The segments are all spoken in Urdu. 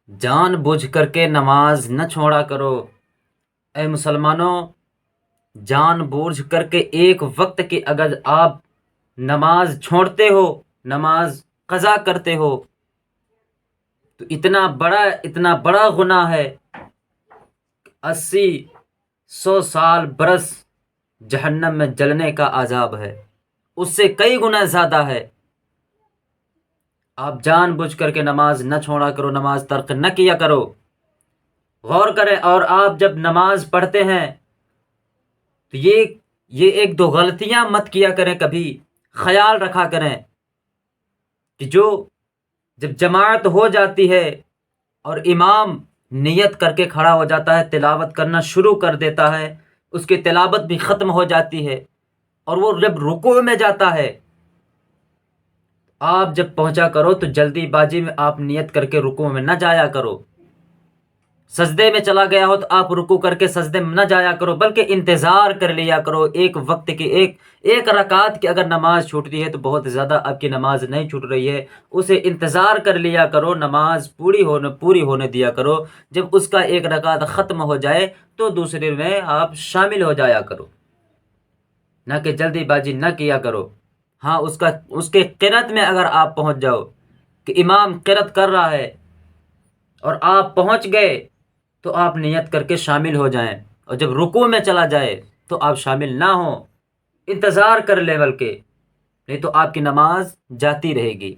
جان بوجھ کر کے نماز نہ چھوڑا کرو۔ اے مسلمانوں، جان بوجھ کر کے ایک وقت کی اگر آپ نماز چھوڑتے ہو، نماز قضا کرتے ہو، تو اتنا بڑا گناہ ہے، 80 100 سال برس جہنم میں جلنے کا عذاب ہے، اس سے کئی گنا زیادہ ہے۔ آپ جان بوجھ کر کے نماز نہ چھوڑا کرو، نماز ترک نہ کیا کرو۔ غور کریں، اور آپ جب نماز پڑھتے ہیں تو یہ ایک دو غلطیاں مت کیا کریں، کبھی خیال رکھا کریں کہ جب جماعت ہو جاتی ہے اور امام نیت کر کے کھڑا ہو جاتا ہے، تلاوت کرنا شروع کر دیتا ہے، اس کی تلاوت بھی ختم ہو جاتی ہے، اور وہ جب رکوع میں جاتا ہے، آپ جب پہنچا کرو تو جلدی بازی میں آپ نیت کر کے رکوع میں نہ جایا کرو۔ سجدے میں چلا گیا ہو تو آپ رکوع کر کے سجدے میں نہ جایا کرو، بلکہ انتظار کر لیا کرو۔ ایک وقت کی ایک رکعت کی اگر نماز چھوٹتی ہے تو بہت زیادہ آپ کی نماز نہیں چھوٹ رہی ہے، اسے انتظار کر لیا کرو، نماز پوری ہونے دیا کرو۔ جب اس کا ایک رکعت ختم ہو جائے تو دوسرے میں آپ شامل ہو جایا کرو، نہ کہ جلدی بازی نہ کیا کرو۔ ہاں، اس کے قرات میں اگر آپ پہنچ جاؤ کہ امام قرات کر رہا ہے اور آپ پہنچ گئے تو آپ نیت کر کے شامل ہو جائیں، اور جب رکوع میں چلا جائے تو آپ شامل نہ ہوں، انتظار کر لیں، بلکہ نہیں تو آپ کی نماز جاتی رہے گی۔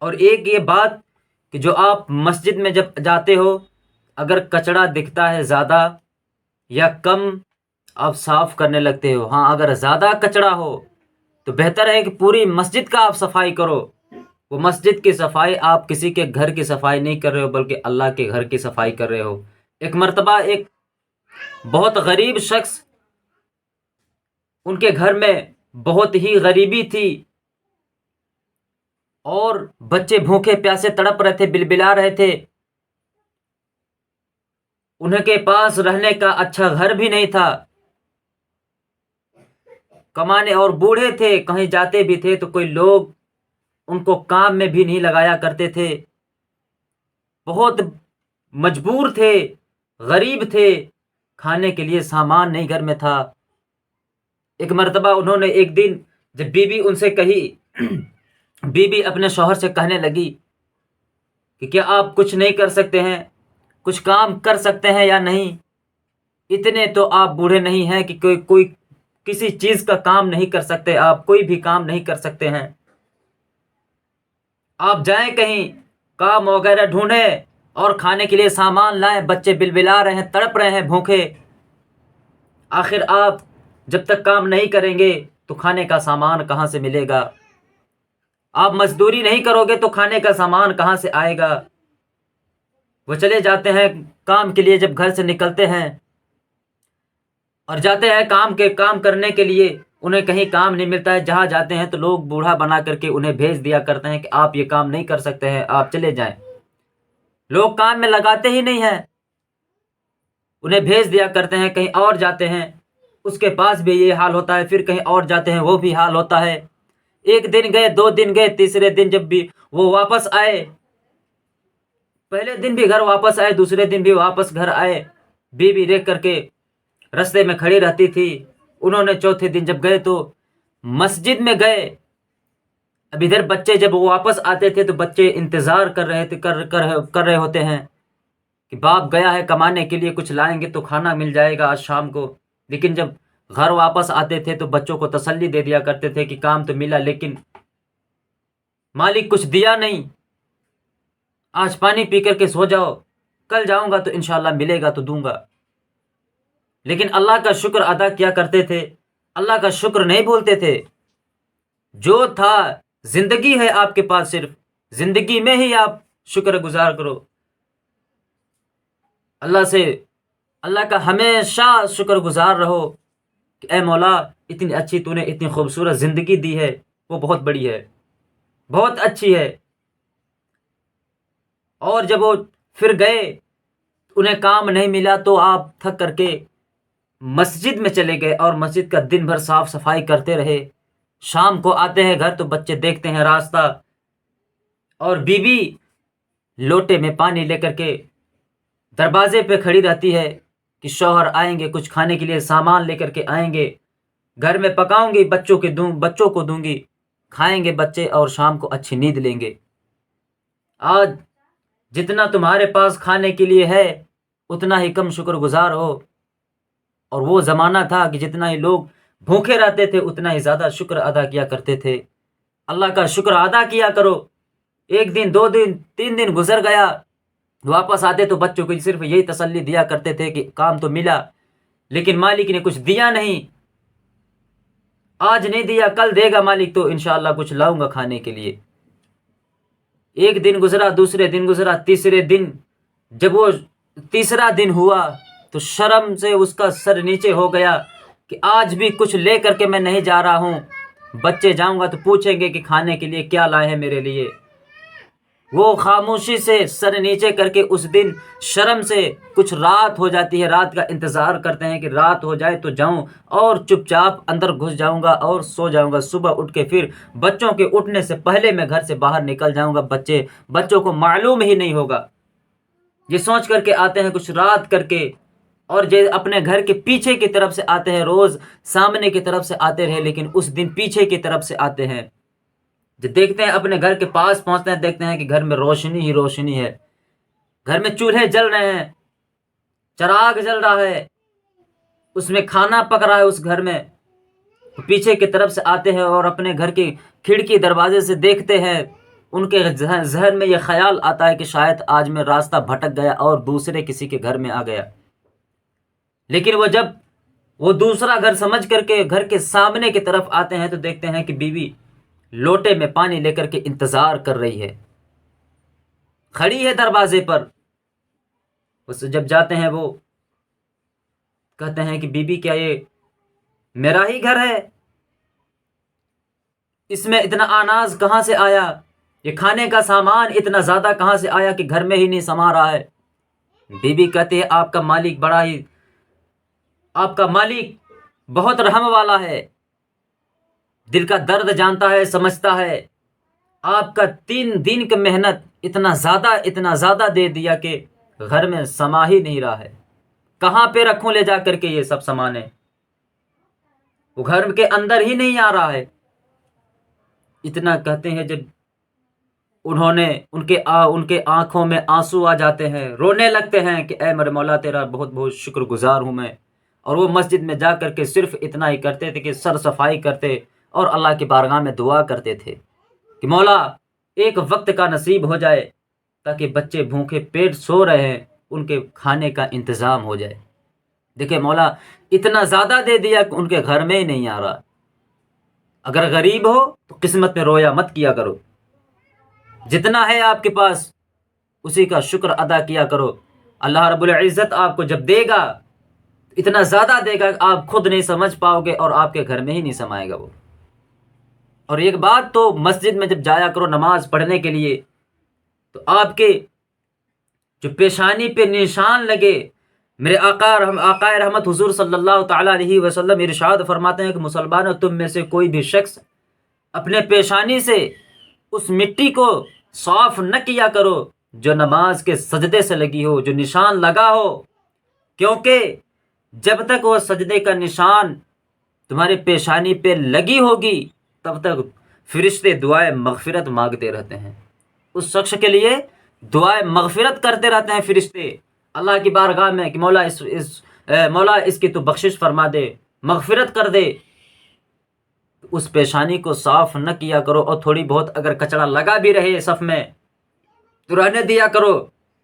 اور ایک یہ بات کہ جو آپ مسجد میں جب جاتے ہو، اگر کچڑا دکھتا ہے زیادہ یا کم، آپ صاف کرنے لگتے ہو۔ ہاں، اگر زیادہ کچڑا ہو تو بہتر ہے کہ پوری مسجد کا آپ صفائی کرو۔ وہ مسجد کی صفائی آپ کسی کے گھر کی صفائی نہیں کر رہے ہو، بلکہ اللہ کے گھر کی صفائی کر رہے ہو۔ ایک مرتبہ ایک بہت غریب شخص، ان کے گھر میں بہت ہی غریبی تھی، اور بچے بھوکے پیاسے تڑپ رہے تھے، بلبلا رہے تھے، انہیں کے پاس رہنے کا اچھا گھر بھی نہیں تھا، کمانے، اور بوڑھے تھے، کہیں جاتے بھی تھے تو کوئی لوگ ان کو کام میں بھی نہیں لگایا کرتے تھے، بہت مجبور تھے، غریب تھے، کھانے کے لیے سامان نہیں گھر میں تھا۔ ایک مرتبہ انہوں نے ایک دن جب بیوی ان سے کہی، بیوی اپنے شوہر سے کہنے لگی کہ کیا آپ کچھ نہیں کر سکتے ہیں، کچھ کام کر سکتے ہیں یا نہیں؟ اتنے تو آپ بوڑھے نہیں ہیں کہ کوئی کسی چیز کا کام نہیں کر سکتے، آپ کوئی بھی کام نہیں کر سکتے ہیں، آپ جائیں کہیں کام وغیرہ ڈھونڈیں اور کھانے کے لیے سامان لائیں، بچے بلبلا رہے ہیں، تڑپ رہے ہیں بھوکے، آخر آپ جب تک کام نہیں کریں گے تو کھانے کا سامان کہاں سے ملے گا؟ آپ مزدوری نہیں کرو گے تو کھانے کا سامان کہاں سے آئے گا؟ وہ چلے جاتے ہیں کام کے لیے، جب گھر سے نکلتے ہیں اور جاتے ہیں کام کرنے کے لیے، انہیں کہیں کام نہیں ملتا ہے، جہاں جاتے ہیں تو لوگ بوڑھا بنا کر کے انہیں بھیج دیا کرتے ہیں کہ آپ یہ کام نہیں کر سکتے ہیں، آپ چلے جائیں۔ لوگ کام میں لگاتے ہی نہیں ہیں، انہیں بھیج دیا کرتے ہیں، کہیں اور جاتے ہیں، اس کے پاس بھی یہ حال ہوتا ہے، پھر کہیں اور جاتے ہیں وہ بھی حال ہوتا ہے۔ ایک دن گئے، 2 دن گئے، تیسرے دن جب بھی وہ واپس آئے، پہلے دن بھی گھر واپس آئے، دوسرے دن بھی واپس گھر آئے، بیوی دیکھ کر کے رستے میں کھڑی رہتی تھی۔ انہوں نے چوتھے دن جب گئے تو مسجد میں گئے، اب ادھر بچے جب واپس آتے تھے تو بچے انتظار کر رہے ہوتے ہیں کہ باپ گیا ہے کمانے کے لیے، کچھ لائیں گے تو کھانا مل جائے گا آج شام کو۔ لیکن جب گھر واپس آتے تھے تو بچوں کو تسلی دے دیا کرتے تھے کہ کام تو ملا، لیکن مالک کچھ دیا نہیں، آج پانی پی کر کے سو جاؤ، کل جاؤں گا تو انشاءاللہ ملے گا تو دوں گا۔ لیکن اللہ کا شکر ادا کیا کرتے تھے، اللہ کا شکر نہیں بھولتے تھے۔ جو تھا، زندگی ہے آپ کے پاس، صرف زندگی میں ہی آپ شکر گزار کرو اللہ کا ہمیشہ شکر گزار رہو کہ اے مولا، اتنی اچھی تو نے اتنی خوبصورت زندگی دی ہے، وہ بہت بڑی ہے، بہت اچھی ہے۔ اور جب وہ پھر گئے، انہیں کام نہیں ملا تو آپ تھک کر کے مسجد میں چلے گئے اور مسجد کا دن بھر صاف صفائی کرتے رہے۔ شام کو آتے ہیں گھر تو بچے دیکھتے ہیں راستہ، اور بیوی لوٹے میں پانی لے کر کے دروازے پہ کھڑی رہتی ہے کہ شوہر آئیں گے، کچھ کھانے کے لیے سامان لے کر کے آئیں گے، گھر میں پکاؤں گی، بچوں کو دوں گی، کھائیں گے بچے اور شام کو اچھی نیند لیں گے۔ آج جتنا تمہارے پاس کھانے کے لیے ہے اتنا ہی کم شکر گزار ہو، اور وہ زمانہ تھا کہ جتنا ہی لوگ بھوکے رہتے تھے اتنا ہی زیادہ شکر ادا کیا کرتے تھے۔ اللہ کا شکر ادا کیا کرو۔ ایک دن، 2 دن، 3 دن گزر گیا، واپس آتے تو بچوں کو صرف یہی تسلی دیا کرتے تھے کہ کام تو ملا، لیکن مالک نے کچھ دیا نہیں، آج نہیں دیا کل دے گا مالک تو انشاءاللہ کچھ لاؤں گا کھانے کے لیے۔ ایک دن گزرا، دوسرے دن گزرا، تیسرے دن جب وہ تیسرا دن ہوا تو شرم سے اس کا سر نیچے ہو گیا کہ آج بھی کچھ لے کر کے میں نہیں جا رہا ہوں، بچے جاؤں گا تو پوچھیں گے کہ کھانے کے لیے کیا لائے ہیں میرے لیے۔ وہ خاموشی سے سر نیچے کر کے اس دن شرم سے، کچھ رات ہو جاتی ہے، رات کا انتظار کرتے ہیں کہ رات ہو جائے تو جاؤں، اور چپ چاپ اندر گھس جاؤں گا اور سو جاؤں گا، صبح اٹھ کے پھر بچوں کے اٹھنے سے پہلے میں گھر سے باہر نکل جاؤں گا، بچوں کو معلوم ہی نہیں ہوگا۔ یہ سوچ کر کے آتے ہیں کچھ رات کر کے، اور اپنے گھر کے پیچھے کی طرف سے آتے ہیں، روز سامنے کی طرف سے آتے رہے لیکن اس دن پیچھے کی طرف سے آتے ہیں۔ جب دیکھتے ہیں اپنے گھر کے پاس پہنچتے ہیں، دیکھتے ہیں کہ گھر میں روشنی ہی روشنی ہے، گھر میں چولہے جل رہے ہیں، چراغ جل رہا ہے، اس میں کھانا پک رہا ہے اس گھر میں۔ پیچھے کی طرف سے آتے ہیں اور اپنے گھر کی کھڑکی دروازے سے دیکھتے ہیں، ان کے ذہن میں یہ خیال آتا ہے کہ شاید آج میں راستہ بھٹک گیا اور دوسرے کسی کے گھر میں آ گیا، لیکن جب وہ دوسرا گھر سمجھ کر کے گھر کے سامنے کی طرف آتے ہیں تو دیکھتے ہیں کہ بیوی لوٹے میں پانی لے کر کے انتظار کر رہی ہے، کھڑی ہے دروازے پر۔ اس جب جاتے ہیں وہ کہتے ہیں کہ بی بی کیا یہ میرا ہی گھر ہے؟ اس میں اتنا اناج کہاں سے آیا؟ یہ کھانے کا سامان اتنا زیادہ کہاں سے آیا کہ گھر میں ہی نہیں سما رہا ہے؟ بی بی کہتی ہے آپ کا مالک بہت رحم والا ہے، دل کا درد جانتا ہے، سمجھتا ہے، آپ کا 3 دن کی محنت اتنا زیادہ دے دیا کہ گھر میں سما ہی نہیں رہا ہے، کہاں پہ رکھوں لے جا کر کے یہ سب سامانے، وہ گھر کے اندر ہی نہیں آ رہا ہے۔ اتنا کہتے ہیں، جب ان کے آنکھوں میں آنسو آ جاتے ہیں، رونے لگتے ہیں کہ اے میرے مولا تیرا بہت بہت شکر گزار ہوں میں۔ اور وہ مسجد میں جا کر کے صرف اتنا ہی کرتے تھے کہ سر صفائی کرتے اور اللہ کی بارگاہ میں دعا کرتے تھے کہ مولا ایک وقت کا نصیب ہو جائے تاکہ بچے بھوکے پیٹ سو رہے ہیں ان کے کھانے کا انتظام ہو جائے۔ دیکھیں مولا اتنا زیادہ دے دیا کہ ان کے گھر میں ہی نہیں آ رہا۔ اگر غریب ہو تو قسمت میں رویا مت کیا کرو، جتنا ہے آپ کے پاس اسی کا شکر ادا کیا کرو۔ اللہ رب العزت آپ کو جب دے گا اتنا زیادہ دے گا کہ آپ خود نہیں سمجھ پاؤ گے اور آپ کے گھر میں ہی نہیں سمائے گا وہ۔ اور ایک بات تو مسجد میں جب جایا کرو نماز پڑھنے کے لیے تو آپ کے جو پیشانی پہ نشان لگے، میرے آقا رحمت حضور صلی اللہ تعالیٰ علیہ وسلم ارشاد فرماتے ہیں کہ مسلمانوں تم میں سے کوئی بھی شخص اپنے پیشانی سے اس مٹی کو صاف نہ کیا کرو جو نماز کے سجدے سے لگی ہو، جو نشان لگا ہو، کیونکہ جب تک وہ سجدے کا نشان تمہاری پیشانی پہ لگی ہوگی تب تک فرشتے دعائیں مغفرت مانگتے رہتے ہیں، اس شخص کے لیے دعائیں مغفرت کرتے رہتے ہیں فرشتے اللہ کی بارگاہ میں کہ مولا اس کی تو بخشش فرما دے، مغفرت کر دے۔ اس پیشانی کو صاف نہ کیا کرو، اور تھوڑی بہت اگر کچڑا لگا بھی رہے صف میں تو رہنے دیا کرو،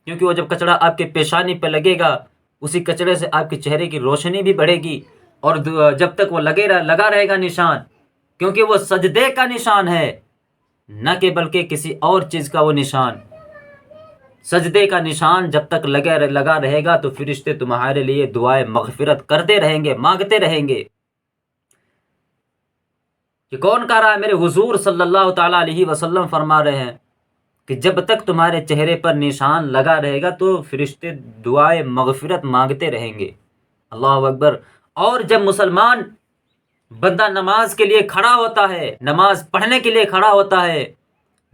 کیونکہ وہ جب کچڑا آپ کے پیشانی پہ لگے گا اسی کچڑے سے آپ کے چہرے کی روشنی بھی بڑھے گی، اور جب تک وہ لگا رہے گا نشان، کیونکہ وہ سجدے کا نشان ہے نہ کہ بلکہ کسی اور چیز کا وہ نشان۔ سجدے کا نشان جب تک لگا رہے گا تو فرشتے تمہارے لیے دعائیں مغفرت کرتے رہیں گے، مانگتے رہیں گے۔ کہ کون کہہ رہا ہے؟ میرے حضور صلی اللہ تعالیٰ علیہ وسلم فرما رہے ہیں کہ جب تک تمہارے چہرے پر نشان لگا رہے گا تو فرشتے دعائیں مغفرت مانگتے رہیں گے۔ اللہ اکبر۔ اور جب مسلمان بندہ نماز کے لیے کھڑا ہوتا ہے، نماز پڑھنے کے لیے کھڑا ہوتا ہے،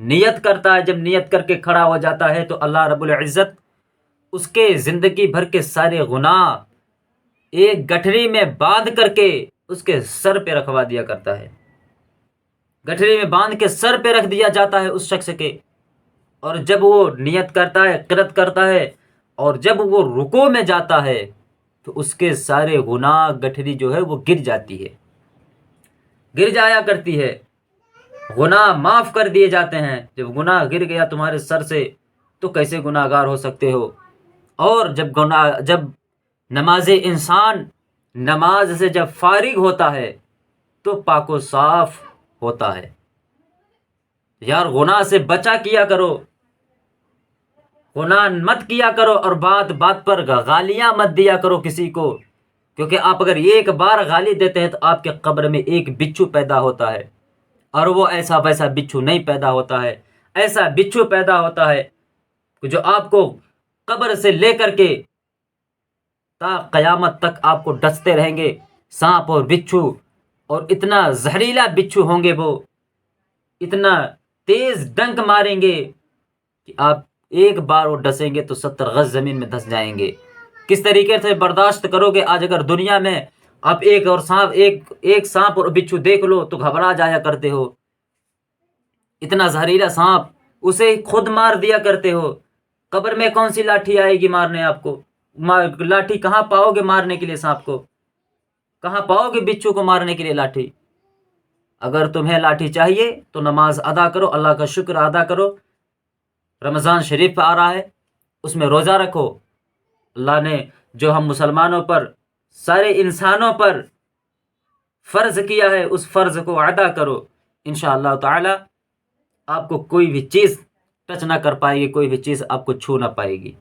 نیت کرتا ہے، جب نیت کر کے کھڑا ہو جاتا ہے تو اللہ رب العزت اس کے زندگی بھر کے سارے گناہ ایک گٹھری میں باندھ کر کے اس کے سر پہ رکھوا دیا کرتا ہے، گٹھری میں باندھ کے سر پہ رکھ دیا جاتا ہے اس شخص کے۔ اور جب وہ نیت کرتا ہے، قرت کرتا ہے، اور جب وہ رکوع میں جاتا ہے تو اس کے سارے گناہ گٹھری جو ہے وہ گر جاتی ہے، گر جایا کرتی ہے، گناہ معاف کر دیے جاتے ہیں۔ جب گناہ گر گیا تمہارے سر سے تو کیسے گناہ گار ہو سکتے ہو؟ اور جب نماز انسان نماز سے جب فارغ ہوتا ہے تو پاک و صاف ہوتا ہے۔ یار گناہ سے بچا کیا کرو، گناہ مت کیا کرو، اور بات بات پر گالیاں مت دیا کرو کسی کو، کیونکہ آپ اگر ایک بار گالی دیتے ہیں تو آپ کے قبر میں ایک بچھو پیدا ہوتا ہے، اور وہ ایسا ویسا بچھو نہیں پیدا ہوتا ہے، ایسا بچھو پیدا ہوتا ہے کہ جو آپ کو قبر سے لے کر کے تا قیامت تک آپ کو ڈستے رہیں گے، سانپ اور بچھو، اور اتنا زہریلا بچھو ہوں گے، وہ اتنا تیز ڈنک ماریں گے کہ آپ ایک بار وہ ڈسیں گے تو 70 گز زمین میں دھس جائیں گے۔ کس طریقے سے برداشت کرو گے؟ آج اگر دنیا میں آپ ایک سانپ اور بچھو دیکھ لو تو گھبرا جایا کرتے ہو، اتنا زہریلا سانپ، اسے خود مار دیا کرتے ہو۔ قبر میں کون سی لاٹھی آئے گی مارنے آپ کو؟ لاٹھی کہاں پاؤ گے مارنے کے لیے سانپ کو؟ کہاں پاؤ گے بچھو کو مارنے کے لیے لاٹھی؟ اگر تمہیں لاٹھی چاہیے تو نماز ادا کرو، اللہ کا شکر ادا کرو، رمضان شریف آ رہا ہے، اس میں روزہ رکھو۔ اللہ نے جو ہم مسلمانوں پر، سارے انسانوں پر فرض کیا ہے اس فرض کو ادا کرو، انشاءاللہ تعالی آپ کو کوئی بھی چیز ٹچ نہ کر پائے گی، کوئی بھی چیز آپ کو چھو نہ پائے گی۔